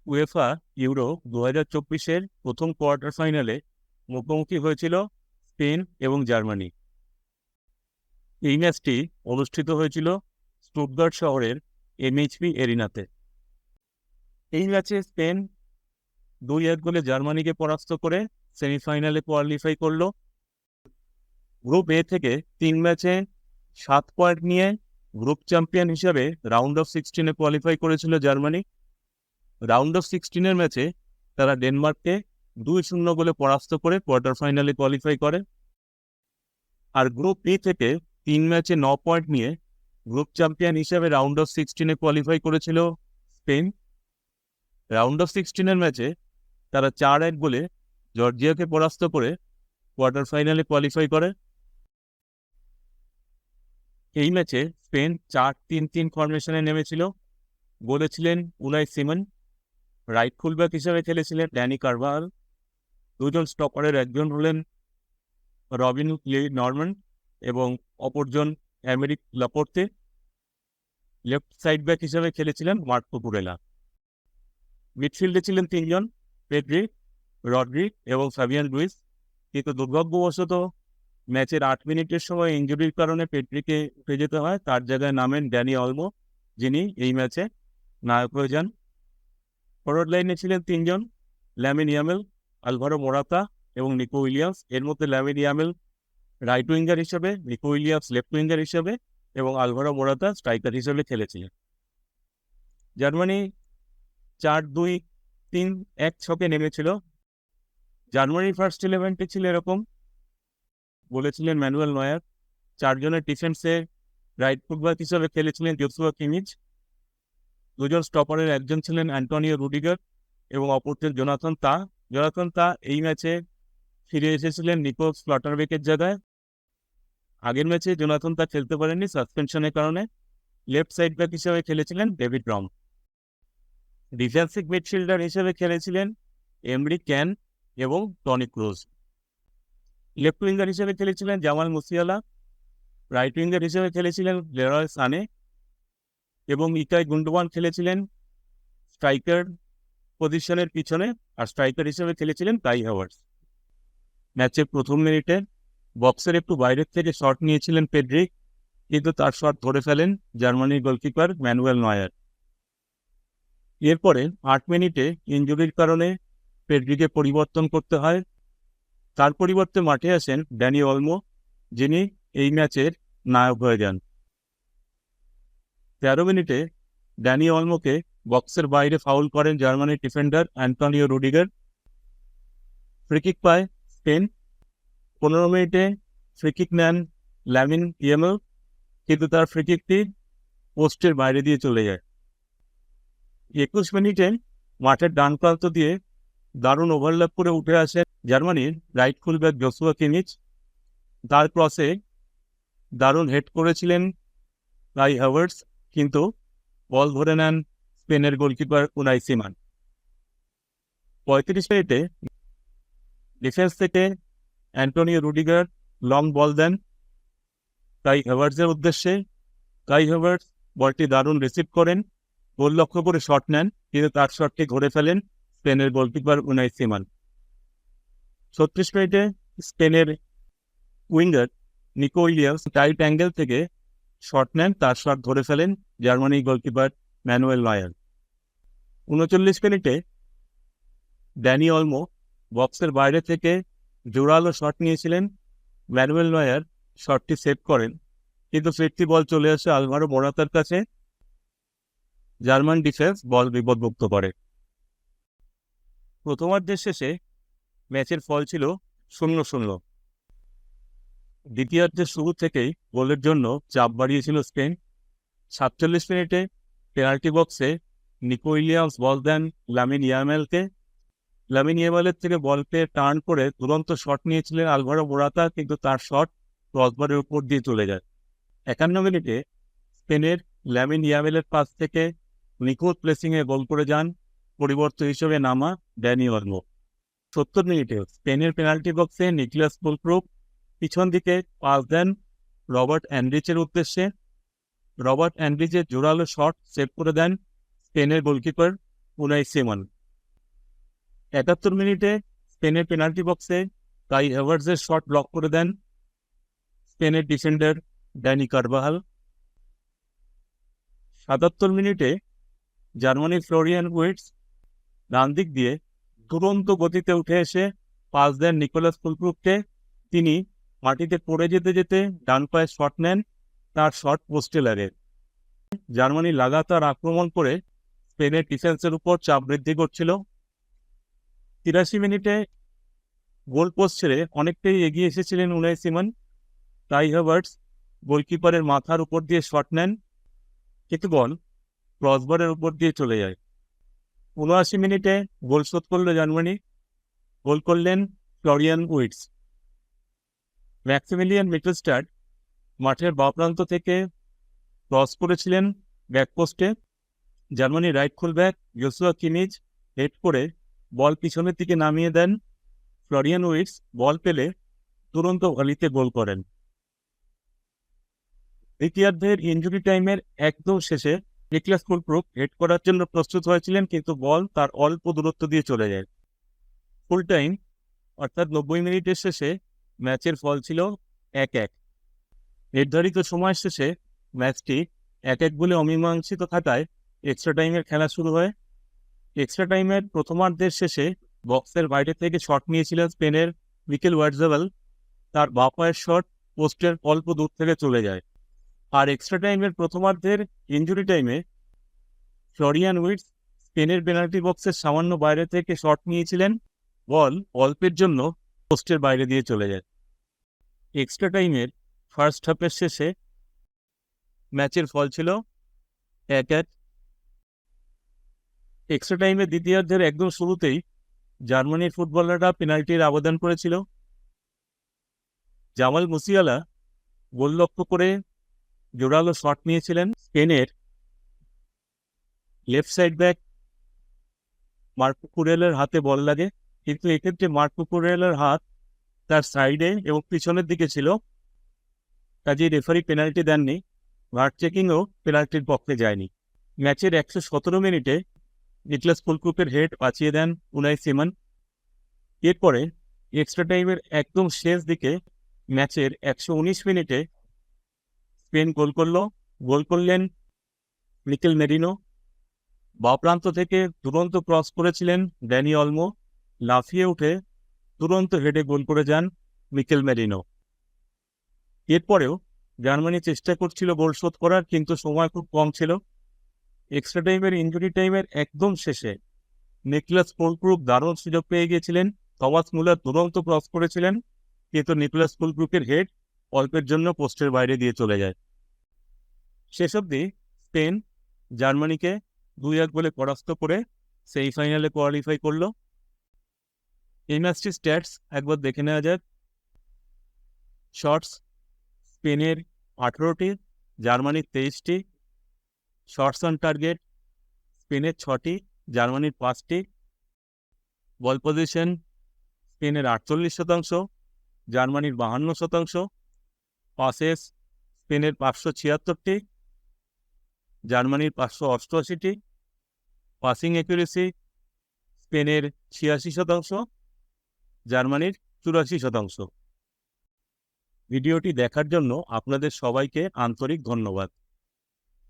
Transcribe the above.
UEFA euro 2024-এর প্রথম quarter ফাইনালে মুখোমুখি হয়েছিল স্পেন এবং জার্মানি। এই ম্যাচটি অনুষ্ঠিত হয়েছিল স্টুটগার্ট শহরের এমএইচপি এরিনাতে। এই ম্যাচে স্পেন 2-1 গোলে জার্মানিকে পরাস্ত করে সেমিফাইনালে কোয়ালিফাই করল। গ্রুপ এ থেকে 3 ম্যাচে 7 পয়েন্ট নিয়ে গ্রুপ চ্যাম্পিয়ন হিসেবে রাউন্ড অফ 16-এ কোয়ালিফাই করেছিল জার্মানি। রাউন্ড অফ 16-এর ম্যাচে তারা ডেনমার্ককে 2-0 গোলে পরাস্ত করে কোয়ার্টার ফাইনালে কোয়ালিফাই করে। আর গ্রুপ বি থেকে 3 ম্যাচে 9 পয়েন্ট নিয়ে গ্রুপ চ্যাম্পিয়ন হিসেবে রাউন্ড অফ 16-এ কোয়ালিফাই করেছিল স্পেন। রাউন্ড অফ 16-এর ম্যাচে তারা 4-1 গোলে জর্জিয়াকে পরাস্ত করে কোয়ার্টার ফাইনালে কোয়ালিফাই করে। এই ম্যাচে স্পেন 4-3-3 ফরমেশনে নেমেছিল। গোলে ছিলেন উনাই সিমন, রাইট ফুলব্যাক হিসেবে খেলেছিলেন ড্যানি কারভাল, দুজন স্টপারের একজন হলেন রবিন নরম্যান এবং অপরজন অ্যামেরিক লাপোর্তে। লেফট সাইড ব্যাক হিসেবে খেলেছিলেন মার্কো কুরেলা। মিডফিল্ডে ছিলেন 3 জন, পেড্রি, রড্রি এবং ফাবিয়ান রুইস। কিন্তু দুর্ভাগ্যবশত ম্যাচের 8 মিনিটের সময় ইনজুরির কারণে পেড্রিকে উঠে যেতে হয়। তার জায়গায় নামেন ড্যানি অলমো, যিনি এই ম্যাচে নায়ক হয়ে যান। ফরওয়ার্ড লাইনে ছিলেন 3 জন, ল্যামিন ইয়ামেল, আলভারো মোরাতা এবং নিকো উইলিয়ামস। এর মধ্যে ল্যামিন ইয়ামেল রাইট উইঙ্গার হিসেবে, নিকো উইলিয়ামস লেফট উইঙ্গার হিসেবে এবং আলভারো মোরাতা স্ট্রাইকার হিসেবে খেলেছিলেন। জার্মানি 4-2-3-1 ছকে নেমেছিল। জার্মানির ফার্স্ট 11টি ছিল এরকম: বলেছিলেন ম্যানুয়েল নয়ার, 4 জনের ডিফেন্সে রাইট ফুটব্যাক হিসেবে খেলেছিলেন জোসুয়া কিমিচ, 2 জন স্টপারের একজন ছিলেন অ্যান্টোনিও রুডিগার এবং অপরজন জোনাথন তা এই ম্যাচে ফিরে এসেছিলেন নিকো স্লটারবেকের জায়গায়। আগের ম্যাচে জোনাথন তা খেলতে পারেননি সাসপেনশনের কারণে। লেফট সাইড ব্যাক হিসেবে খেলেছিলেন ডেভিড রম। ডিফেন্সিভ মিডফিল্ডার হিসেবে খেলেছিলেন এমরি ক্যান এবং টনি ক্রুজ। লেফট উইঙ্গার হিসেবে খেলেছিলেন জামাল মুসিয়ালা, রাইট উইঙ্গার হিসেবে খেলেছিলেন লেরয় সানে এবং ইকাই গুন্ডোয়ান খেলেছিলেন স্ট্রাইকার পজিশনের পিছনে, আর স্ট্রাইকার হিসেবে খেলেছিলেন কাই হাভার্টস। ম্যাচের প্রথম মিনিটে বক্সের একটু বাইরের থেকে শট নিয়েছিলেন পেড্রি, কিন্তু তার শট ধরে ফেলেন জার্মানির গোলকিপার ম্যানুয়েল নয়ার। এরপরে 8 মিনিটে ইনজুরির কারণে পেড্রিকে পরিবর্তন করতে হয়। তার পরিবর্তে মাঠে আসেন ড্যানি অলমো, যিনি এই ম্যাচের নায়ক হয়ে যান। 13 মিনিটে ড্যানি অলমোকে বক্সের বাইরে ফাউল করেন জার্মানির ডিফেন্ডার অ্যান্টোনিও রুডিগার। ফ্রিকিক পায় স্পেন। 15 মিনিটে ফ্রিকিক নেন ল্যামিন ইয়ামেল, কিন্তু তার ফ্রিকিকটি পোস্টের বাইরে দিয়ে চলে যায়। 21 মিনিটে মাঠের ডান প্রান্ত দিয়ে দারুণ ওভারল্যাপ করে উঠে আসেন জার্মানির রাইট ফুলব্যাক জোসুয়া কিমিচ। তার ক্রসে দারুণ হেড করেছিলেন কাই হাভার্টস, কিন্তু বল ধরে নেন স্পেনের গোলকিপার উনাই সিমান। 35 মিনিটে ডিফেন্স থেকে অ্যান্টোনিও রুডিগার লং বল দেন কাই হাভার্টসের উদ্দেশ্যে। কাই হাভার্টস বলটি দারুণ রিসিভ করেন, গোল লক্ষ্য করে শট নেন, কিন্তু তার শটটি ধরে ফেলেন স্পেনের গোলকিপার উনাই সিমান। 36 মিনিটে স্পেনের winger Nico Williams tight angle থেকে শট নেন, তার শট ধরে ফেলেন জার্মানির গোলকিপার ম্যানুয়েল নয়ার। 39 মিনিটে ড্যানি অলমো বক্সের বাইরে থেকে জোরালো শট নিয়েছিলেন। ম্যানুয়েল নয়ার শটটি সেভ করেন, কিন্তু ফিরতি বল চলে আসে আলভারো মোরাতার কাছে। জার্মান ডিফেন্স বল বিপদমুক্ত করে। প্রথমার্ধের শেষে ম্যাচের ফল ছিল 0-0। দ্বিতীয়ার্ধের শুরু থেকেই গোলের জন্য চাপ বাড়িয়েছিল স্পেন। 47 মিনিটে পেনাল্টি বক্সে নিকো উইলিয়ামস বল দেন লামিন ইয়ামেলকে। লামিন ইয়ামেলের থেকে বল পেয়ে টার্ন করে দুরন্ত শট নিয়েছিলেন আলভারো মোরাতা, কিন্তু তার শট ক্রসবারের উপর দিয়ে চলে যায়। 51 মিনিটে স্পেনের লামিন ইয়ামেলের পাস থেকে নিখুঁত প্লেসিংয়ে গোল করে যান পরিবর্তন হিসেবে নামা ড্যানি অলমো। 70 মিনিটে স্পেনের পেনাল্টি বক্সে নিকলাস ফুলক্রুপ পিছন দিকে পাস দেন রবার্ট অ্যান্ড্রিচের উদ্দেশ্যে। রবার্ট অ্যান্ড্রিচের জোরালো শট সেভ করে দেন স্পেনের গোলকিপার উনাই সিমন। ৭১ মিনিটে স্পেনের পেনাল্টি বক্সে কাই হ্যাভার্টজের শট ব্লক করে দেন স্পেনের ডিফেন্ডার ড্যানি কারবাহাল। ৭৭ মিনিটে জার্মানির ফ্লোরিয়ান উইটস ডান দিক দিয়ে দুরন্ত গতিতে উঠে এসে পাস দেন নিকোলাস ফুলক্রুগকে। তিনি মাটিতে পড়ে যেতে যেতে ডান পায়ে শট নেন, তার শট পোস্টে লাগে। জার্মানি লাগাতার আক্রমণ করে স্পেনের ডিফেন্সের উপর চাপ বৃদ্ধি করছিল। ৮৩ মিনিটে গোল পোস্ট ছেড়ে অনেকটাই এগিয়ে এসেছিলেন উনাই সিমন। কাই হ্যাভার্টস গোলকিপারের মাথার উপর দিয়ে শট নেন, কিন্তু বল ক্রসবারের উপর দিয়ে চলে যায়। ৭৯ মিনিটে গোল শোধ করল জার্মানি। গোল করলেন ফ্লোরিয়ান উইটস। ম্যাক্সিমিলিয়ান মিটলস্টাড মাঠের বাঁ প্রান্ত থেকে ক্রস করেছিলেন ব্যাকপোস্টে। জার্মানির right fullback Joshua Kimmich head করে বল পিছনের দিকে নামিয়ে দেন। ফ্লোরিয়ান উইটস বল পেলে তুরন্ত ভলিতে গোল করেন। দ্বিতীয়ার্ধের ইনজুরি টাইমের একদম শেষে নিকলাস ফুলক্রুগ হেড করার জন্য প্রস্তুত হয়েছিলেন, কিন্তু বল তার অল্প দূরত্ব দিয়ে চলে যায়। ফুল টাইম অর্থাৎ ৯০ মিনিটের শেষে ম্যাচের ফল ছিল ১-১। নির্ধারিত সময়ের শেষে ম্যাচটি ১-১ বলে অমীমাংসিত থাকায় এক্সট্রা টাইমের খেলা শুরু হয়। এক্সট্রা টাইমের প্রথমার্ধের শেষে বক্সের বাইরে থেকে শট নিয়েছিলেন স্পেনের মিকেল ওয়াটজাবাল। তার বাঁ পায়ের শট পোস্টের অল্প দূর থেকে চলে যায়। আর এক্সট্রা টাইমের প্রথমার্ধের ইনজুরি টাইমে ফ্লোরিয়ান উইটস স্পেনের পেনাল্টি বক্সের সামান্য বাইরে থেকে শট নিয়েছিলেন, বল অল্পের জন্য পোস্টের বাইরে দিয়ে চলে যায়। এক্সট্রা টাইমের ফার্স্ট হাফের শেষে ম্যাচের ফল ছিল ১-১। এক্সট্রা টাইমের দ্বিতীয়ার্ধের একদম শুরুতেই জার্মানির ফুটবলাররা পেনাল্টির আবেদন করেছিল। জামাল মুসিয়ালা গোল লক্ষ্য করে জোরালো শট নিয়েছিলেন। স্পেনের লেফট সাইড ব্যাক মার্কো কুরেলার হাতে বল লাগে, কিন্তু এক্ষেত্রে মার্কো কুরেলার হাত তার সাইডে এবং পিছনের দিকে ছিল, কাজেই রেফারি পেনাল্টি দেননি। ভার চেকিংও পেনাল্টির পক্ষে যায়নি। ম্যাচের ১১৭ মিনিটে নিকলাস ফুলক্রুগের হেড বাঁচিয়ে দেন উনাই সিমন। এরপরে এক্সট্রা টাইমের একদম শেষ দিকে ম্যাচের ১১৯ মিনিটে স্পেন গোল করলেন মিকেল মেরিনো। বাঁ প্রান্ত থেকে দুরন্ত ক্রস করেছিলেন ড্যানি অলমো। লাফিয়ে উঠে দুরন্ত হেডে গোল করে যান মিকেল মেরিনো। এরপরেও জার্মানি চেষ্টা করছিল গোল শোধ করার, কিন্তু সময় খুব কম ছিল। এক্সট্রা টাইমের ইনজুরি টাইমের একদম শেষে নিকলাস ফুলক্রুগ দারুণ সুযোগ পেয়ে গিয়েছিলেন। থমাস মুলার দুরন্ত ক্রস করেছিলেন, কিন্তু নিকলাস ফুলক্রুগের হেড অল্পের জন্য পোস্টের বাইরে দিয়ে চলে যায়। শেষ অবধি স্পেন জার্মানিকে ২-১ গোলে পরাস্ত করে সেমিফাইনালে কোয়ালিফাই করল। এই ম্যাচটির স্ট্যাটস একবার দেখে নেওয়া যাক। শটস স্পেনের ১৮টি, জার্মানির ২৩টি। শটস অন টার্গেট স্পেনের ৬টি, জার্মানির ৫টি। বল পজিশন স্পেনের ৪৮%, জার্মানির ৫২%। পাসেস স্পেনের ৫৭৬টি, জার্মানির ৫৮৮টি। পাসিং অ্যাকুরেসি স্পেনের ৮৬%, জার্মানির ৮৪%। ভিডিওটি দেখার জন্য আপনাদের সবাইকে আন্তরিক ধন্যবাদ।